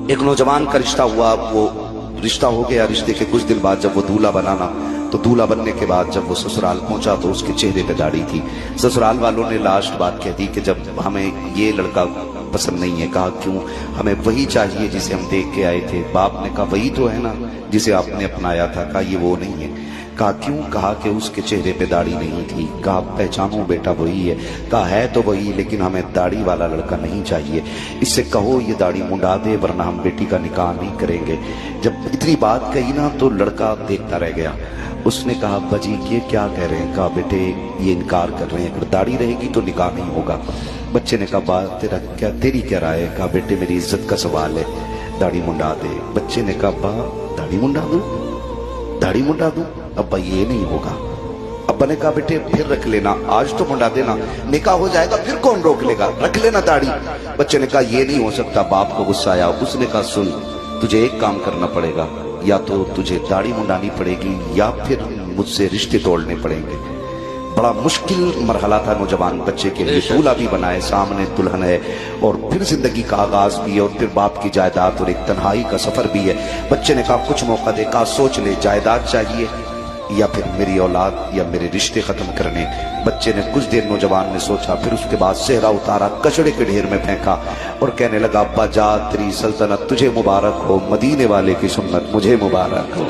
ایک نوجوان کا رشتہ ہوا، وہ رشتہ ہو گیا، رشتے کے کچھ دن بعد جب وہ دولہا بنانا تو دولہا بننے کے بعد جب وہ سسرال پہنچا تو اس کے چہرے پہ داڑھی تھی۔ سسرال والوں نے لاسٹ بات کہہ دی کہ جب ہمیں یہ لڑکا پسند نہیں ہے۔ کہا کیوں؟ ہمیں وہی چاہیے جسے ہم دیکھ کے آئے تھے۔ باپ نے کہا وہی تو ہے نا جسے آپ نے اپنایا تھا۔ کہا یہ وہ نہیں ہے۔ کہا کیوں؟ کہا کہ اس کے چہرے پہ داڑھی نہیں تھی۔ کہا پہچانو بیٹا وہی ہے۔ کہا ہے تو وہی، لیکن ہمیں داڑھی والا لڑکا نہیں چاہیے، اس سے کہو یہ داڑھی منڈا دے ورنہ ہم بیٹی کا نکاح نہیں کریں گے۔ جب اتنی بات کہی نا تو لڑکا دیکھتا رہ گیا۔ اس نے کہا ابا جی یہ کیا کہہ رہے ہیں؟ کہا بیٹے یہ انکار کر رہے ہیں، اگر داڑھی رہے گی تو نکاح نہیں ہوگا۔ بچے نے کہا بات تیری کیا رائے ہے؟ کہا بیٹے میری عزت کا سوال ہے، داڑھی منڈا دے۔ بچے نے کہا ابا داڑھی منڈا دوں؟ داڑھی منڈا دوں؟ ابا یہ نہیں ہوگا۔ ابا نے کہا بیٹے پھر رکھ لینا، آج تو منڈا دینا، نکاح ہو جائے گا پھر کون روک لے گا، رکھ لینا داڑھی۔ بچے نے کہا یہ نہیں ہو سکتا۔ باپ کو غصہ آیا، اس نے کہا سن تجھے ایک کام کرنا پڑے گا، یا تو تجھے داڑھی منڈانی پڑے گی یا پھر مجھ سے رشتے توڑنے پڑیں گے۔ بڑا مشکل مرحلہ تھا نوجوان بچے کے لیے۔ دولہا بھی بنائے، سامنے دلہن ہے، اور پھر زندگی کا آغاز بھی ہے، اور پھر باپ کی جائیداد اور ایک تنہائی کا سفر بھی ہے۔ بچے نے کہا کچھ موقع دے۔ کہا سوچ لے، جائیداد چاہیے یا پھر میری اولاد یا میرے رشتے ختم کرنے۔ بچے نے کچھ دیر نوجوان نے سوچا، پھر اس کے بعد صحرا اتارا، کچڑے کے ڈھیر میں پھینکا اور کہنے لگا ابا جا تیری سلطنت تجھے مبارک ہو، مدینے والے کی سنت مجھے مبارک ہو۔